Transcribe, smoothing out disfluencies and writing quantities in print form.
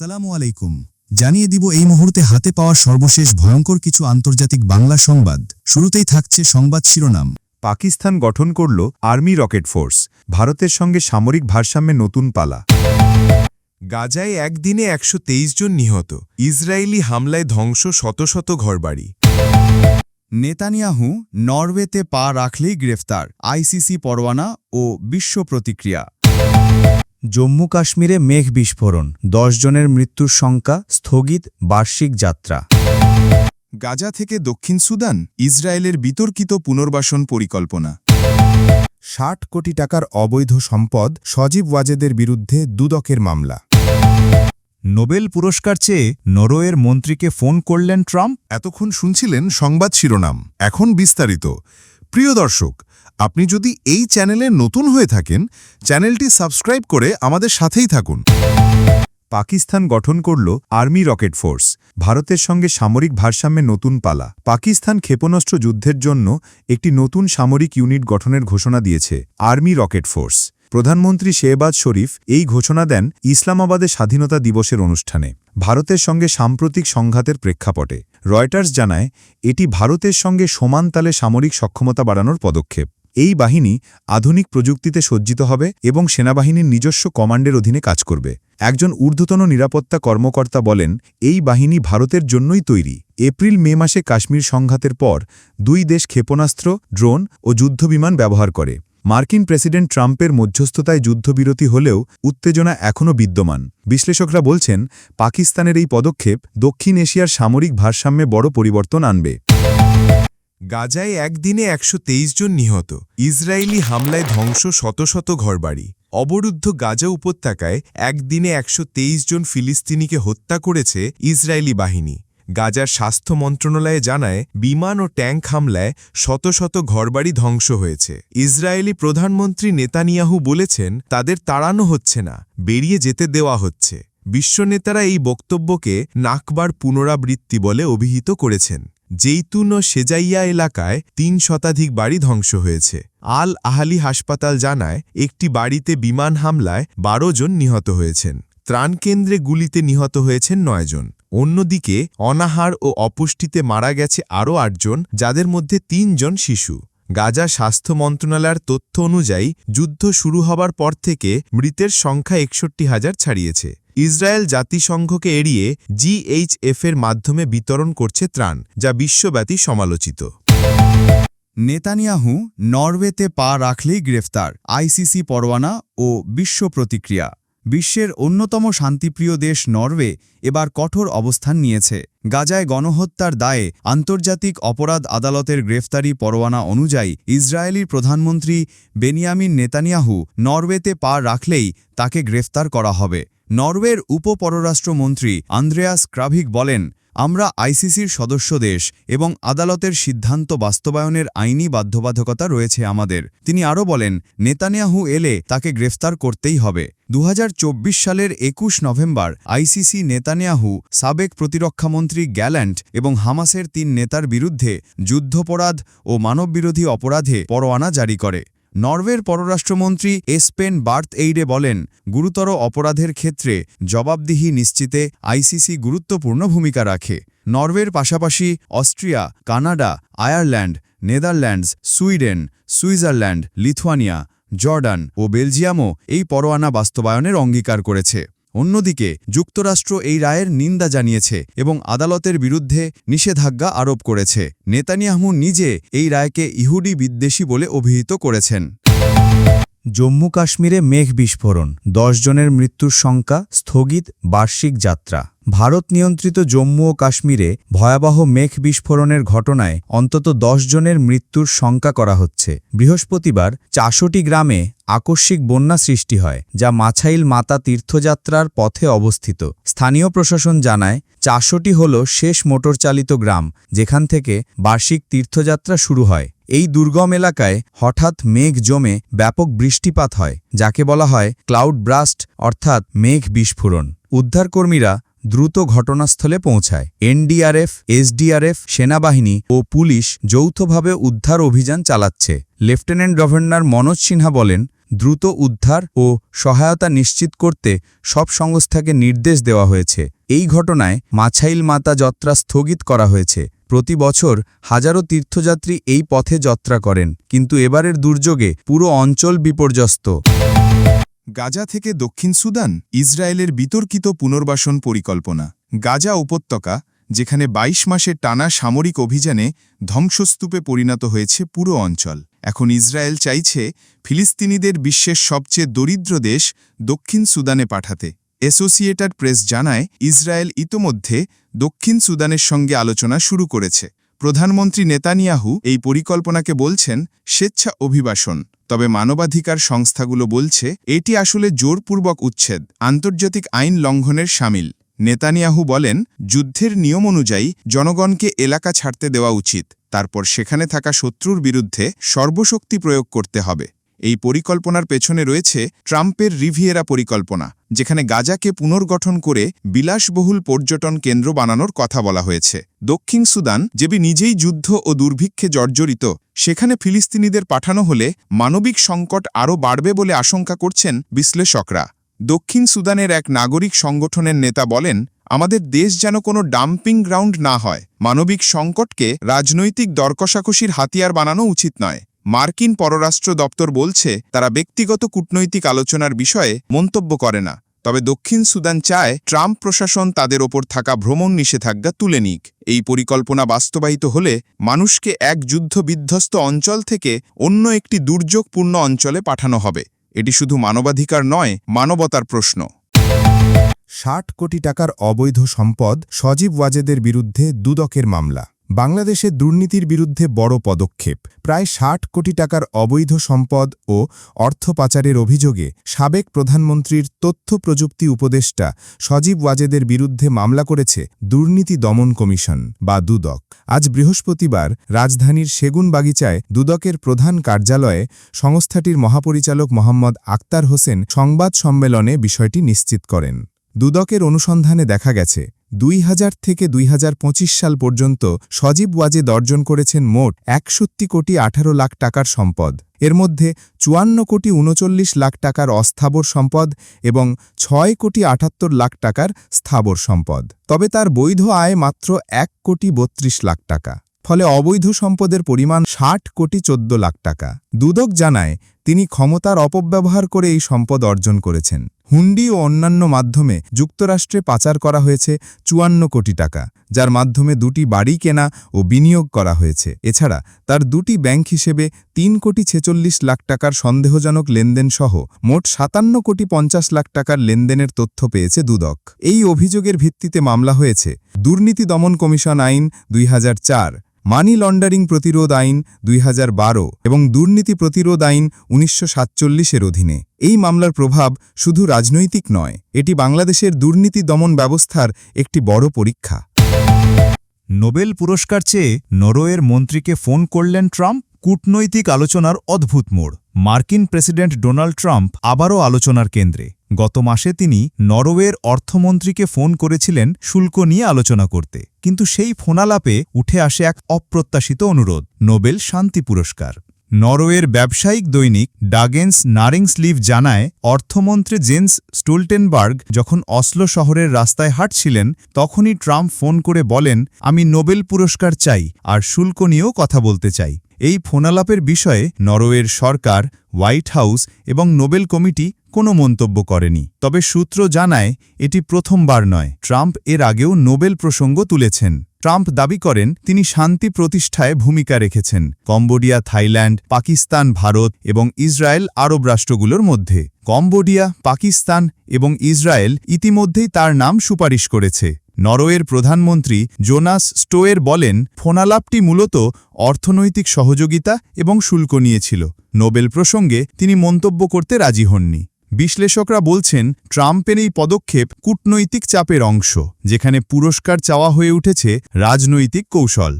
আসসালামু আলাইকুম। জানিয়ে দিব এই মুহূর্তে হাতে পাওয়া সর্বশেষ ভয়ঙ্কর কিছু আন্তর্জাতিক বাংলা সংবাদ। শুরুতেই থাকছে সংবাদ শিরোনাম। পাকিস্তান গঠন করল আর্মি রকেট ফোর্স, ভারতের সঙ্গে সামরিক ভারসাম্যে নতুন পালা। গাজায় একদিনে ১২৩ জন নিহত, ইসরায়েলি হামলায় ধ্বংস শত শত ঘরবাড়ি। নেতানিয়াহু নরওয়েতে পা রাখলেই গ্রেফতার, আইসিসি পরোয়ানা ও বিশ্ব প্রতিক্রিয়া। জম্মু কাশ্মীরে মেঘ বিস্ফোরণ, ১০ জনের মৃত্যুর সংখ্যা, স্থগিত বার্ষিক যাত্রা। গাজা থেকে দক্ষিণ সুদান, ইসরায়েলের বিতর্কিত পুনর্বাসন পরিকল্পনা। ৬০ কোটি টাকার অবৈধ সম্পদ, সজীব ওয়াজেদের বিরুদ্ধে দুদকের মামলা। নোবেল পুরস্কার চেয়ে নরওয়ের মন্ত্রীকে ফোন করলেন ট্রাম্প। এতক্ষণ শুনছিলেন সংবাদ শিরোনাম, এখন বিস্তারিত। প্রিয় দর্শক, আপনি যদি এই চ্যানেলে নতুন হয়ে থাকেন, চ্যানেলটি সাবস্ক্রাইব করে আমাদের সাথেই থাকুন। পাকিস্তান গঠন করল আর্মি রকেট ফোর্স, ভারতের সঙ্গে সামরিক ভারসাম্যে নতুন পালা। পাকিস্তান ক্ষেপণাস্ত্র যুদ্ধের জন্য একটি নতুন সামরিক ইউনিট গঠনের ঘোষণা দিয়েছে, আর্মি রকেট ফোর্স। প্রধানমন্ত্রী শেহবাজ শরীফ এই ঘোষণা দেন ইসলামাবাদে স্বাধীনতা দিবসের অনুষ্ঠানে, ভারতের সঙ্গে সাম্প্রতিক সংঘাতের প্রেক্ষাপটে। রয়টার্স জানায়, এটি ভারতের সঙ্গে সমান তালে সামরিক সক্ষমতা বাড়ানোর পদক্ষেপ। এই বাহিনী আধুনিক প্রযুক্তিতে সজ্জিত হবে এবং সেনাবাহিনীর নিজস্ব কমান্ডের অধীনে কাজ করবে। একজন ঊর্ধ্বতন নিরাপত্তা কর্মকর্তা বলেন, এই বাহিনী ভারতের জন্যই তৈরি। এপ্রিল-মে মাসে কাশ্মীর সংঘাতের পর দুই দেশ ক্ষেপণাস্ত্র, ড্রোন ও যুদ্ধবিমান ব্যবহার করে। মার্কিন প্রেসিডেন্ট ট্রাম্পের মধ্যস্থতায় যুদ্ধবিরতি হলেও উত্তেজনা এখনও বিদ্যমান। বিশ্লেষকরা বলছেন, পাকিস্তানের এই পদক্ষেপ দক্ষিণ এশিয়ার সামরিক ভারসাম্যে বড় পরিবর্তন আনবে। গাজায় একদিনে ১২৩ জন নিহত, ইসরায়েলি হামলায় ধ্বংস শত শত ঘরবাড়ি। অবরুদ্ধ গাজা উপত্যকায় একদিনে ১২৩ জন ফিলিস্তিনিকে হত্যা করেছে ইসরায়েলি বাহিনী। গাজার স্বাস্থ্য মন্ত্রণালয়ে জানায়, বিমান ও ট্যাঙ্ক হামলায় শত শত ঘরবাড়ি ধ্বংস হয়েছে। ইসরায়েলি প্রধানমন্ত্রী নেতানিয়াহু বলেছেন, তাদের তাড়ানো হচ্ছে না, বেরিয়ে যেতে দেওয়া হচ্ছে। বিশ্বনেতারা এই বক্তব্যকে নাকবার পুনরাবৃত্তি বলে অভিহিত করেছেন। জেইতুন ও সেজাইয়া এলাকায় ৩ শতাধিক বাড়ি ধ্বংস হয়েছে। আল আহালি হাসপাতাল জানায়, একটি বাড়িতে বিমান হামলায় ১২ জন নিহত হয়েছেন। ত্রাণকেন্দ্রে গুলিতে নিহত হয়েছেন ৯ জন। অন্যদিকে অনাহার ও অপুষ্টিতে মারা গেছে আরও ৮ জন, যাদের মধ্যে ৩ জন শিশু। গাজা স্বাস্থ্য মন্ত্রণালয়ের তথ্য অনুযায়ী যুদ্ধ শুরু হবার পর থেকে মৃতের সংখ্যা ৬১,০০০ ছাড়িয়েছে। ইসরায়েল জাতিসংঘকে এড়িয়ে জিএইচএফের মাধ্যমে বিতরণ করছে ত্রাণ, যা বিশ্বব্যাপী সমালোচিত। নেতানিয়াহু নরওয়েতে পা রাখলেই গ্রেফতার, আইসিসি পরোয়ানা ও বিশ্ব প্রতিক্রিয়া। বিশ্বের অন্যতম শান্তিপ্রিয় দেশ নরওয়ে এবার কঠোর অবস্থান নিয়েছে। গাজায় গণহত্যার দায়ে আন্তর্জাতিক অপরাধ আদালতের গ্রেফতারি পরোয়ানা অনুযায়ী ইসরায়েলির প্রধানমন্ত্রী বেনিয়ামিন নেতানিয়াহু নরওয়েতে পা রাখলেই তাকে গ্রেফতার করা হবে। নরওয়ের উপপররাষ্ট্রমন্ত্রী আন্দ্রেয়াস ক্রাভিক বলেন, আমরা আইসিসির সদস্য দেশ এবং আদালতের সিদ্ধান্ত বাস্তবায়নের আইনি বাধ্যবাধকতা রয়েছে আমাদের। তিনি আরও বলেন, নেতানিয়াহু এলে তাকে গ্রেফতার করতেই হবে। ২০২৪ সালের ২১ নভেম্বর আইসিসি নেতানিয়াহু, সাবেক প্রতিরক্ষামন্ত্রী গ্যালান্ট এবং হামাসের ৩ নেতার বিরুদ্ধে যুদ্ধপরাধ ও মানববিরোধী অপরাধে পরোয়ানা জারি করে। নরওয়ের পররাষ্ট্রমন্ত্রী এসপেন বার্থএইডে বলেন, গুরুতর অপরাধের ক্ষেত্রে জবাবদিহি নিশ্চিতে আইসিসি গুরুত্বপূর্ণ ভূমিকা রাখে। নরওয়ের পাশাপাশি Austria, Canada, Ireland, Netherlands, Sweden, Switzerland, Lithuania, Jordan ও বেলজিয়ামও এই পরোয়ানা বাস্তবায়নের অঙ্গীকার করেছে। অন্যদিকে যুক্তরাষ্ট্র এই রায়ের নিন্দা জানিয়েছে এবং আদালতের বিরুদ্ধে নিষেধাজ্ঞা আরোপ করেছে। নেতানিয়াহু নিজে এই রায়কে ইহুদি বিদ্বেষী বলে অভিহিত করেছেন। জম্মু কাশ্মীরে মেঘ বিস্ফোরণ, ১০ জনের মৃত্যুর সংখ্যা, স্থগিত বার্ষিক যাত্রা। ভারত নিয়ন্ত্রিত জম্মু ও কাশ্মীরে ভয়াবহ মেঘ বিস্ফোরণের ঘটনায় অন্তত ১০ জনের মৃত্যুর শঙ্কা করা হচ্ছে। বৃহস্পতিবার ৪০টি গ্রামে আকস্মিক বন্যা সৃষ্টি হয়, যা মাছাইল মাতা তীর্থযাত্রার পথে অবস্থিত। স্থানীয় প্রশাসন জানায়, ৪০টি হল শেষ মোটরচালিত গ্রাম, যেখান থেকে বার্ষিক তীর্থযাত্রা শুরু হয়। এই দুর্গম এলাকায় হঠাৎ মেঘ জমে ব্যাপক বৃষ্টিপাত হয়, যাকে বলা হয় ক্লাউড ব্রাস্ট অর্থাৎ মেঘ বিস্ফোরণ। উদ্ধারকর্মীরা দ্রুত ঘটনাস্থলে পৌঁছায়। এনডিআরএফ, এসডিআরএফ, সেনাবাহিনী ও পুলিশ যৌথভাবে উদ্ধার অভিযান চালাচ্ছে। লেফটেন্যান্ট গভর্নর মনোজ সিনহা বলেন, দ্রুত উদ্ধার ও সহায়তা নিশ্চিত করতে সব সংস্থাকে নির্দেশ দেওয়া হয়েছে। এই ঘটনায় মাছাইল মাতা যাত্রা স্থগিত করা হয়েছে। প্রতি বছর হাজারো তীর্থযাত্রী এই পথে যাত্রা করেন, কিন্তু এবারের দুর্যোগে পুরো অঞ্চল বিপর্যস্ত। গাজা থেকে দক্ষিণ সুদান, ইসরায়েলের বিতর্কিত পুনর্বাসন পরিকল্পনা। গাজা উপত্যকা, যেখানে ২২ মাসের টানা সামরিক অভিযানে ধ্বংসস্তূপে পরিণত হয়েছে পুরো অঞ্চল, এখন ইসরায়েল চাইছে ফিলিস্তিনিদের বিশ্বের সবচেয়ে দরিদ্র দেশ দক্ষিণ সুদানে পাঠাতে। অ্যাসোসিয়েটেড প্রেস জানায়, ইসরায়েল ইতোমধ্যে দক্ষিণ সুদানের সঙ্গে আলোচনা শুরু করেছে। প্রধানমন্ত্রী নেতানিয়াহু এই পরিকল্পনাকে বলছেন স্বেচ্ছা অভিবাসন, তবে মানবাধিকার সংস্থাগুলো বলছে এটি আসলে জোরপূর্বক উচ্ছেদ, আন্তর্জাতিক আইন লঙ্ঘনের শামিল। নেতানিয়াহু বলেন, যুদ্ধের নিয়ম অনুযায়ী জনগণকে এলাকা ছাড়তে দেওয়া উচিত, তারপর সেখানে থাকা শত্রুর বিরুদ্ধে সর্বশক্তি প্রয়োগ করতে হবে। এই পরিকল্পনার পেছনে রয়েছে ট্রাম্পের রিভিয়েরা পরিকল্পনা, যেখানে গাজাকে পুনর্গঠন করে বিলাসবহুল পর্যটন কেন্দ্র বানানোর কথা বলা হয়েছে। দক্ষিণ সুদান যেবি নিজেই যুদ্ধ ও দুর্ভিক্ষে জর্জরিত, সেখানে ফিলিস্তিনিদের পাঠানো হলে মানবিক সংকট আরও বাড়বে বলে আশঙ্কা করছেন বিশ্লেষকরা। দক্ষিণ সুদানের এক নাগরিক সংগঠনের নেতা বলেন, আমাদের দেশ যেন কোনো ডাম্পিং গ্রাউন্ড না হয়। মানবিক সংকটকে রাজনৈতিক দরকষাকষির হাতিয়ার বানানো উচিত নয়। মার্কিন পররাষ্ট্র দপ্তর বলছে, তারা ব্যক্তিগত কূটনৈতিক আলোচনার বিষয়ে মন্তব্য করে না, তবে দক্ষিণ সুদান চায় ট্রাম্প প্রশাসন তাদের ওপর থাকা ভ্রমণ নিষেধাজ্ঞা তুলে নিক। এই পরিকল্পনা বাস্তবায়িত হলে মানুষকে এক যুদ্ধবিধ্বস্ত অঞ্চল থেকে অন্য একটি দুর্যোগপূর্ণ অঞ্চলে পাঠানো হবে। এটি শুধু মানবাধিকার নয়, মানবতার প্রশ্ন। ৬০ কোটি টাকার অবৈধ সম্পদ, সজীব ওয়াজেদের বিরুদ্ধে দুদকের মামলা। বাংলাদেশের দুর্নীতির বিরুদ্ধে বড় পদক্ষেপ। প্রায় ৬০ কোটি টাকার অবৈধ সম্পদ ও অর্থ পাচারের অভিযোগে সাবেক প্রধানমন্ত্রীর তথ্য প্রযুক্তি উপদেষ্টা সজীব ওয়াজেদের বিরুদ্ধে মামলা করেছে দুর্নীতি দমন কমিশন বা দুদক। আজ বৃহস্পতিবার রাজধানীর সেগুনবাগিচায় দুদকের প্রধান কার্যালয়ে সংস্থাটির মহাপরিচালক মোহাম্মদ আক্তার হোসেন সংবাদ সম্মেলনে বিষয়টি নিশ্চিত করেন। দুদকের অনুসন্ধানে দেখা গেছে, ২০০০ থেকে ২০২৫ সাল পর্যন্ত সজীব ওয়াজেদ অর্জন করেছেন মোট ৬১ কোটি ১৮ লাখ টাকার সম্পদ। এর মধ্যে ৫৪ কোটি ৩৯ লাখ টাকার অস্থাবর সম্পদ এবং ৬ কোটি ৭৮ লাখ টাকার স্থাবর সম্পদ। তবে তার বৈধ আয় মাত্র ১ কোটি ৩২ লাখ টাকা। ফলে অবৈধ সম্পদের পরিমাণ ৬০ কোটি ১৪ লাখ টাকা। দুদক জানায়, তিনি ক্ষমতার অপব্যবহার করে এই সম্পদ অর্জন করেছেন। হুন্ডি ও অন্যান্য মাধ্যমে যুক্তরাষ্ট্রে পাচার করা হয়েছে ৫৪ কোটি টাকা, যার মাধ্যমে ২টি বাড়ি কেনা ও বিনিয়োগ করা হয়েছে। এছাড়া তার ২টি ব্যাংক হিসেবে ৩ কোটি ৪৬ লাখ টাকার সন্দেহজনক লেনদেন সহ মোট ৫৭ কোটি ৫০ লাখ টাকার লেনদেনের তথ্য পেয়েছে দুদক। এই অভিযোগের ভিত্তিতে মামলা হয়েছে দুর্নীতি দমন কমিশন আইন ২০০৪, মানি লন্ডারিং প্রতিরোধ আইন ২০১২ এবং দুর্নীতি প্রতিরোধ আইন ১৯৪৭-এর অধীনে। এই মামলার প্রভাব শুধু রাজনৈতিক নয়, এটি বাংলাদেশের দুর্নীতি দমন ব্যবস্থার একটি বড় পরীক্ষা। নোবেল পুরস্কার চেয়ে নরওয়ের মন্ত্রীকে ফোন করলেন ট্রাম্প। কূটনৈতিক আলোচনার অদ্ভুত মোড়। মার্কিন প্রেসিডেন্ট ডোনাল্ড ট্রাম্প আবারও আলোচনার কেন্দ্রে। গত মাসে তিনি নরওয়ের অর্থমন্ত্রীকে ফোন করেছিলেন শুল্ক নিয়ে আলোচনা করতে, কিন্তু সেই ফোনালাপে উঠে আসে এক অপ্রত্যাশিত অনুরোধ: নোবেল শান্তি পুরস্কার। নরওয়ের ব্যবসায়িক দৈনিক ডাগেন্স নারিংসলিভ জানায়, অর্থমন্ত্রী জেন্স স্টোলটেনবার্গ যখন অসলো শহরের রাস্তায় হাঁটছিলেন, তখনই ট্রাম্প ফোন করে বলেন, আমি নোবেল পুরস্কার চাই আর শুল্ক নিয়েও কথা বলতে চাই। এই ফোনালাপের বিষয়ে নরওয়ের সরকার, হোয়াইট হাউস এবং নোবেল কমিটি কোনো মন্তব্য করেনি। তবে সূত্র জানায়, এটি প্রথমবার নয়। ট্রাম্প এর আগেও নোবেল প্রসঙ্গ তুলেছেন। ট্রাম্প দাবি করেন, তিনি শান্তি প্রতিষ্ঠায় ভূমিকা রেখেছেন কম্বোডিয়া, থাইল্যান্ড, পাকিস্তান, ভারত এবং ইসরায়েল আরব রাষ্ট্রগুলোর মধ্যে। কম্বোডিয়া, পাকিস্তান এবং ইসরায়েল ইতিমধ্যেই তার নাম সুপারিশ করেছে। নরওয়ের প্রধানমন্ত্রী জোনাস স্টোয়ের বলেন, ফোনালাপটি মূলত অর্থনৈতিক সহযোগিতা এবং শুল্ক নিয়েছিল। নোবেল প্রসঙ্গে তিনি মন্তব্য করতে রাজি হননি। বিশ্লেষকরা বলছেন, ট্রাম্পের এই পদক্ষেপ কূটনৈতিক চাপের অংশ, যেখানে পুরস্কার চাওয়া হয়ে উঠেছে রাজনৈতিক কৌশল।